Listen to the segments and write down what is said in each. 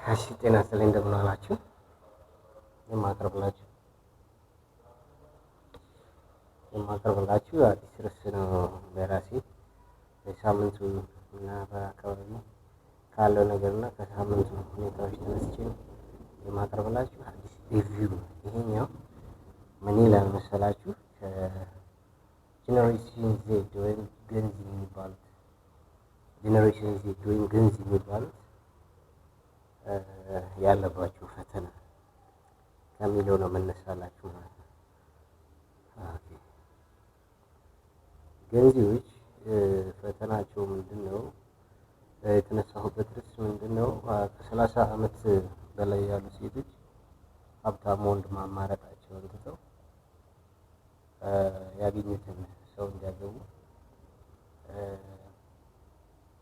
እሺ ጤና ይስጥልኝ እንደምን አላችሁ። የማቀርብላችሁ አዲስ ርዕስ ነው። በራሴ በሳምንቱ እና በአካባቢ ካለው ነገርና ከሳምንቱ ሁኔታዎች ተነስቼ ነው የማቀርብላችሁ አዲስ ሪቪው ነው። ይሄኛው ምን ይላል መሰላችሁ? ከጄኔሬሽን ዜድ ወይም ገንዚ የሚባሉት ያለባችሁ ፈተና ከሚለው ነው መነሳላችሁ ማለት ነው። ኦኬ ገንዚዎች ፈተናቸው ምንድን ነው? የተነሳሁበት ርዕስ ምንድን ነው? ከ30 ዓመት በላይ ያሉ ሴቶች ሀብታም ወንድ ማማረጣቸውን ትተው ያገኙትን ሰው እንዲያገቡ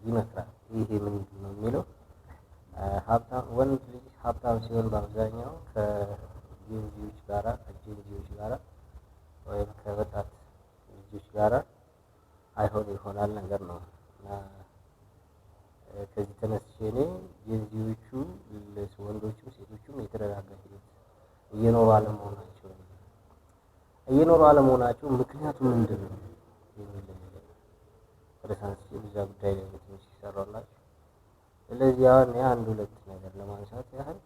ይመክራል። ይሄ ምንድን ነው የሚለው ወንድ ልጅ ሀብታም ሲሆን በአብዛኛው ከጄንዚዎች ጋራ ወይም ከወጣት ልጆች ጋራ አይሆን ይሆናል ነገር ነው። እና ከዚህ ተነስቼ እኔ ጄንዚዎቹ ወንዶቹም ሴቶቹም የተረጋጋ ህይወት እየኖሩ አለመሆናቸው ምክንያቱ ምንድን ነው የሚል ርዕስ በዛ ጉዳይ ላይ ትንሽ ይሰራላችሁ። ስለዚህ አሁን አንድ ሁለት ነገር ለማንሳት ያህል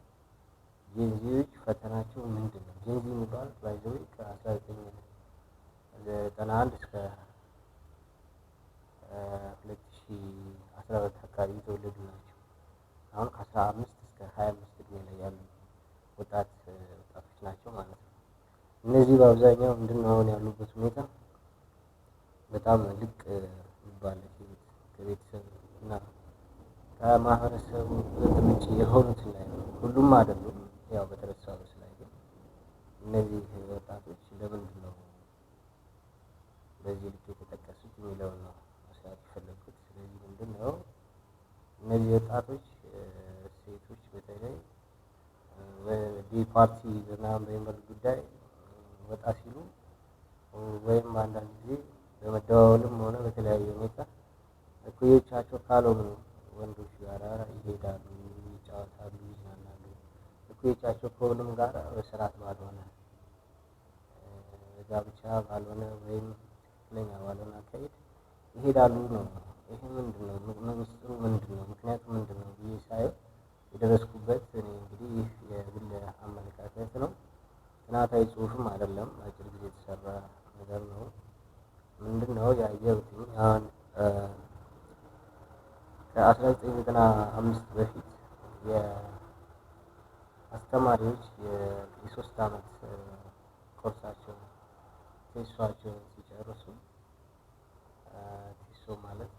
ጄንዚዎች ፈተናቸው ምንድን ነው? ጄንዚ የሚባሉት ባይዘዌ ከ1991 እስከ 2014 አካባቢ የተወለዱ ናቸው። አሁን ከ15 እስከ 25 እድሜ ላይ ያሉ ወጣቶች ናቸው ማለት ነው። እነዚህ በአብዛኛው ምንድን ነው አሁን ያሉበት ሁኔታ በጣም ልቅ የሚባል ከቤተሰብ እና ከማህበረሰቡ ውጭ የሆኑትን ላይ ነው። ሁሉም አይደሉም፣ ያው በተረሳ ርዕስ ላይ ግን እነዚህ ወጣቶች ለምንድን ነው በዚህ ልክ የተጠቀሱት የሚለውን ነው መስራት የፈለጉት። ስለዚህ ምንድን ነው እነዚህ ወጣቶች ሴቶች በተለይ ፓርቲ ምናምን በሚባል ጉዳይ ወጣ ሲሉ ወይም አንዳንድ ጊዜ በመደዋወልም ሆነ በተለያየ ሁኔታ እኩዮቻቸው ካልሆኑ ወንዶች ጋር ይሄዳሉ፣ ይጫወታሉ፣ ይዝናናሉ። እኩዮቻቸው ከሁሉም ጋር በስርዓት ባልሆነ ጋብቻ ባልሆነ ወይም ትክክለኛ ባልሆነ አካሄድ ይሄዳሉ ነው። ይሄ ምንድን ነው ሚስጥሩ? ምንድን ነው ምክንያቱ? ምንድን ነው ብዬ ሳየው የደረስኩበት እኔ እንግዲህ የግል አመለካከት ነው። ጥናታዊ ጽሑፍም አይደለም፣ አጭር ጊዜ የተሰራ ነገር ነው። ምንድን ነው ያየሁት አሁን ከ1995 በፊት የአስተማሪዎች የ3 ዓመት ኮርሳቸውን ቴሷቸውን ሲጨርሱ ቴሶ ማለት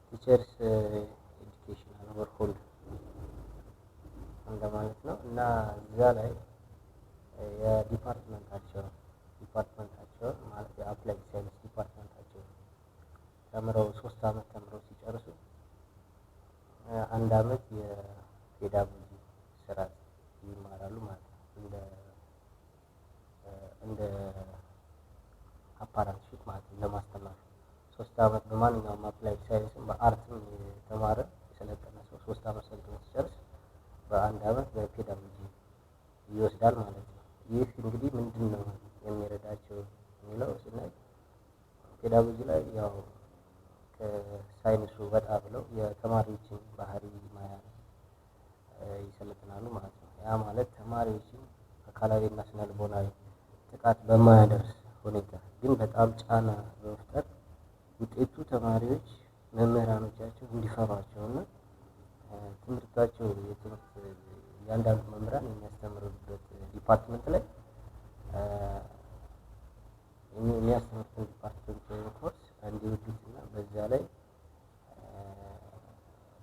ቲቸርስ ኤዱኬሽናል ወርክሆልድ እንደማለት ነው። እና እዛ ላይ የዲፓርትመንታቸውን ማለት የአፕላይድ ሳይንስ ዲፓርትመንታቸውን ተምረው 3 ዓመት ተምረው ሲጨርሱ 1 ዓመት የፔዳጎጂ ስርዓት ይማራሉ ማለት ነው። እንደ አፓራንትሺፕ ማለት ነው፣ ለማስተማር 3 ዓመት በማንኛውም አፕላይድ ሳይንስም በአርትም የተማረ የሰለጠነ ሰው 3 ዓመት ሰልጥኖ ሲጨርስ በ1 ዓመት በፔዳጎጂ ይወስዳል ማለት ነው። ይህ እንግዲህ ምንድን ነው የሚረዳቸው የሚለው ስናይ ፔዳጎጂ ላይ ያው ከሳይንሱ ወጣ ብለው የተማሪዎችን ባህሪ ማያ ይሰለጥናሉ ማለት ነው። ያ ማለት ተማሪዎችን አካላዊና ስነልቦናዊ ጥቃት በማያደርስ ሁኔታ ግን በጣም ጫና በመፍጠር ውጤቱ ተማሪዎች መምህራኖቻቸው እንዲፈሯቸውና ትምህርታቸው እያንዳንዱ መምህራን የሚያስተምሩበት ዲፓርትመንት ላይ የሚያስተምሩትን ዲፓርትመንት ወይም ኮርስ እንዲወዱትና በዛ ላይ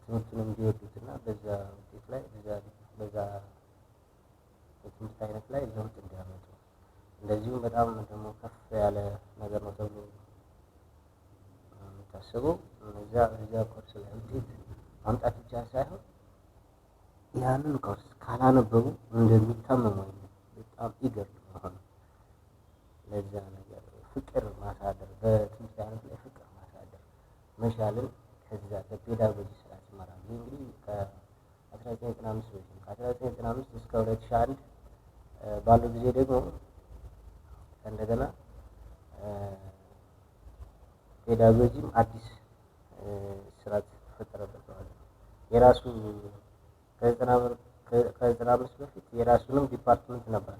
ትምህርቱን እንዲወዱትና በዛ ውጤት ላይ በዛ የትምህርት አይነት ላይ ለውጥ እንዲያመጡ፣ እንደዚሁም በጣም ደግሞ ከፍ ያለ ነገር ነው ተብሎ የሚታሰበው እዚያ ኮርስ ላይ ውጤት ማምጣት ብቻ ሳይሆን ያንን ኮርስ ካላነበቡ እንደሚታመሙ በጣም ይገርም መሆኑ ለዛ ነገር ፍቅር ማሳደር፣ በትምህርት አይነት ላይ ፍቅር ማሳደር መቻልን ከዛ በፔዳጎጂ ስርዓት ይማራሉ። ይህ እንግዲህ ከ1995 በፊት ነው። ከ1995 እስከ 2001 ባለው ጊዜ ደግሞ እንደገና ፔዳጎጂም አዲስ ስርዓት ተፈጠረበት ማለት ነው። የራሱ ከ95 በፊት የራሱንም ዲፓርትመንት ነበረ።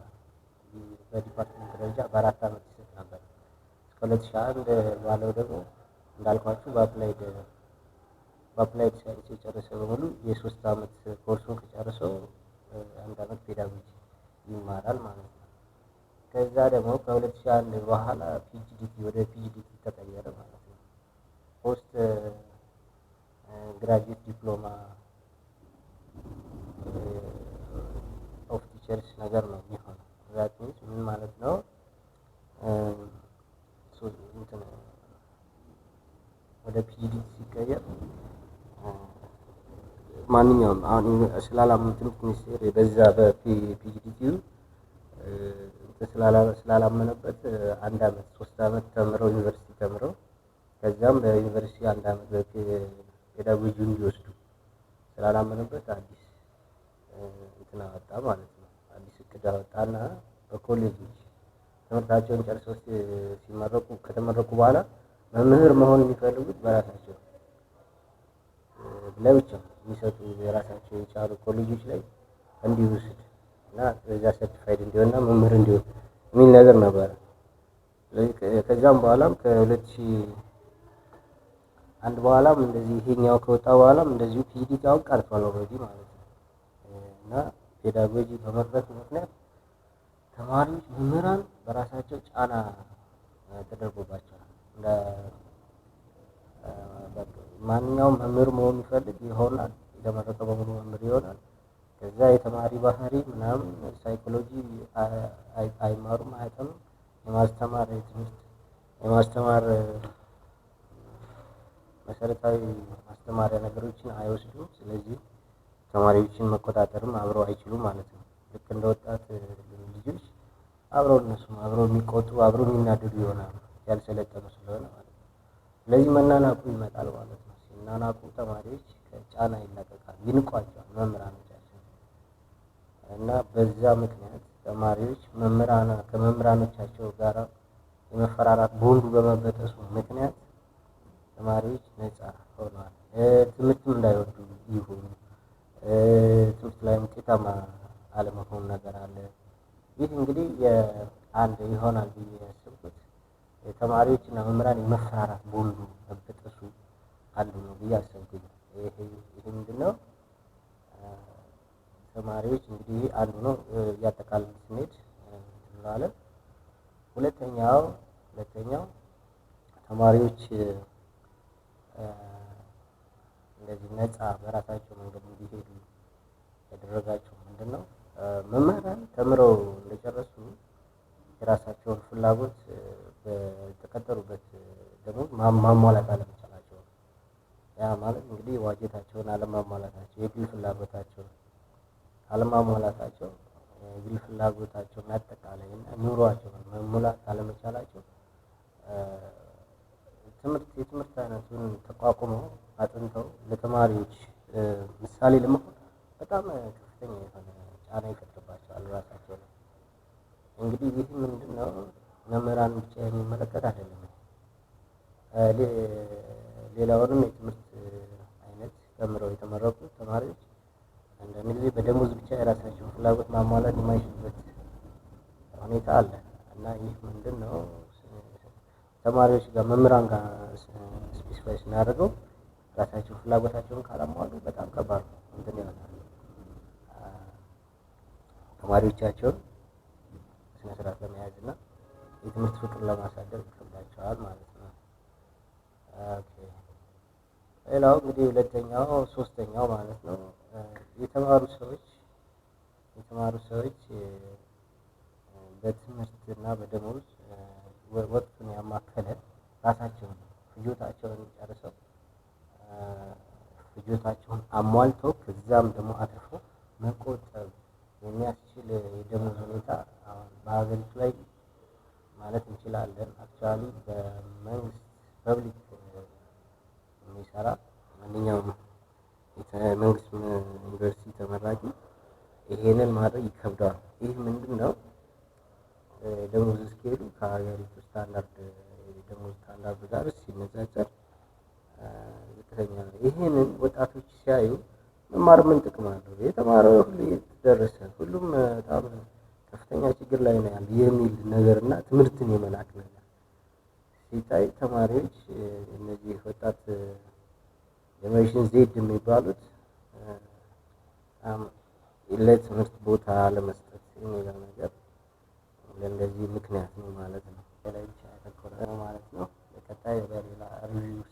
በዲፓርትመንት ደረጃ በ4 ዓመት ይሰጥ ነበር። እስከ 2001 ባለው ደግሞ እንዳልኳችሁ በአፕላይድ ሳይንስ የጨረሰ በሙሉ የ3 ዓመት ኮርሱን ከጨረሰው 1 ዓመት ፔዳጎጂ ይማራል ማለት ነው። ከዛ ደግሞ ከ2001 በኋላ ወደ ፒጂዲቲ ተቀየረ ማለት ነው። ፖስት ግራጁዌት ዲፕሎማ ኦፍ ቲቸርስ ነገር ነው የሚሆነው። ዛት ሚንስ ምን ማለት ነው? ወደ ፒጂዲቲ ሲቀየር ማንኛውም አሁን ትምህርት ሚኒስቴር በዛ በፒጂዲቲው ስላላመነበት 1 ዓመት 3 ዓመት ተምረው ዩኒቨርሲቲ ተምረው ከዛም በዩኒቨርሲቲ 1 ዓመት በፔዳጎጂ እንዲወስዱ ስላላመነበት አዲስ አወጣ ማለት ነው። አዲስ እቅድ አወጣና በኮሌጆች ትምህርታቸውን ጨርሰው ከተመረቁ በኋላ መምህር መሆን የሚፈልጉት በራሳቸው ለብቻ የሚሰጡ የራሳቸው የቻሉ ኮሌጆች ላይ እንዲወስድ እና በዛ ሰርቲፋይድ እንዲሆንና መምህር እንዲሆን የሚል ነገር ነበር። ከዛም በኋላም ከ2001 በኋላም እንደዚህ ይሄኛው ከወጣ በኋላም እንደዚሁ ፒጂዲቲ አሁን ቀርቷል ኦልሬዲ ማለት ነው። እና ፔዳጎጂ በመቅረቱ ምክንያት ተማሪዎች መምህራን በራሳቸው ጫና ተደርጎባቸዋል። ማንኛውም መምህር መሆን የሚፈልግ ይሆናል፣ የተመረቀ በሙሉ መምህር ይሆናል። ከዛ የተማሪ ባህሪ ምናምን ሳይኮሎጂ አይማሩም፣ አያጠኑም። የማስተማር መሰረታዊ ማስተማሪያ ነገሮችን አይወስዱም። ስለዚህ ተማሪዎችን መቆጣጠርም አብረው አይችሉም ማለት ነው። ልክ እንደ ወጣት ልጆች እነሱም አብረው የሚቆጡ አብረው የሚናደዱ ይሆናሉ፣ ያልሰለጠኑ ስለሆነ ማለት ነው። ስለዚህ መናናቁ ይመጣል ማለት ነው። ሲናናቁ ተማሪዎች ከጫና ይላቀቃሉ፣ ይንቋቸዋል መምህራኖቻቸው እና በዛ ምክንያት ተማሪዎች ከመምህራኖቻቸው ጋር የመፈራራት ቦንዱ በመበጠሱ ምክንያት ተማሪዎች ነፃ ሆነዋል። ትምህርትም እንዳይወዱ ይሁን ትምህርት ላይ ውጤታማ አለመሆን ነገር አለ። ይህ እንግዲህ አንድ ይሆናል ብዬ ያሰብኩት ተማሪዎች እና መምህራን የመፈራራት ቦንዱ መበጠሱ አንዱ ነው ብዬ አሰብኩኝ። ይሄ ምንድነው? ተማሪዎች እንግዲህ አንዱ ነው እያጠቃለልን ስንሄድ እንላለን። ሁለተኛው ተማሪዎች እንደዚህ ነፃ በራሳቸው መንገድ እንዲሄዱ ያደረጋቸው ምንድነው? መምህራን ተምረው እንደጨረሱ የራሳቸውን ፍላጎት በተቀጠሩበት ደግሞ ማሟላት አለመቻላቸው። ያ ማለት እንግዲህ ዋጀታቸውን አለማሟላታቸው፣ የግል ፍላጎታቸውን አለማሟላታቸው፣ የግል ፍላጎታቸውን አጠቃላይ እና ኑሯቸውን መሙላት አለመቻላቸው የትምህርት አይነቱን ተቋቁመው አጥንተው ለተማሪዎች ምሳሌ ለመሆን በጣም ከፍተኛ የሆነ ጫና ይፈጥርባቸዋል ራሳቸው ላይ። እንግዲህ ይህ ምንድነው? መምህራን ብቻ የሚመለከት አይደለም። ሌላውንም የትምህርት አይነት ተምረው የተመረቁ ተማሪዎች አንዳንድ ጊዜ በደሞዝ ብቻ የራሳቸውን ፍላጎት ማሟላት የማይችሉበት ሁኔታ አለ እና ይህ ምንድነው? ተማሪዎች ጋር መምህራን ጋር ስፔሲፋይ ስናደርገው ራሳቸው ፍላጎታቸውን ካላሟሉ በጣም ከባድ ነው። ይሆናል ተማሪዎቻቸውን ስነ ስርዓት ለመያዝ እና የትምህርት ፍቅር ለማሳደግ ይከብዳቸዋል ማለት ነው። ኦኬ ሌላው እንግዲህ ሶስተኛው ማለት ነው የተማሩ ሰዎች በትምህርትና በደሞዝ ወቅቱን ያማከለ ራሳቸውን ፍጆታቸውን ጨርሰው ፍጆታቸውን አሟልተው ከዛም ደግሞ አትርፈው መቆጠብ የሚያስችል የደሞዝ ሁኔታ አሁን በሀገሪቱ ላይ ማለት እንችላለን። አክቹዋሊ በመንግስት ፐብሊክ የሚሰራ ማንኛውም መንግስት ዩኒቨርሲቲ ተመራቂ ይሄንን ማድረግ ይከብደዋል። ይህ ምንድን ነው? ደሞዝ ስኬሉ ከሀገሪቱ ስታንዳርድ ደሞዝ ስታንዳርድ ጋር ሲነጻጸር ዝቅተኛ ነው። ይሄንን ወጣቶች ሲያዩ መማር ምን ጥቅም አለው? የተማረው ሁሉ ደረሰ፣ ሁሉም በጣም ከፍተኛ ችግር ላይ ነው ያለው የሚል ነገር እና ትምህርትን የመናቅ ነገር ሲታይ ተማሪዎች እነዚህ ወጣት ጀነሬሽን ዜድ የሚባሉት ለትምህርት ቦታ ለመስጠት የሚለው ነገር ለእንደዚህ ምክንያት ነው ማለት ነው። ላይ ብቻ ያተኮረ ማለት ነው። በቀጣይ በሌላ ሪቪው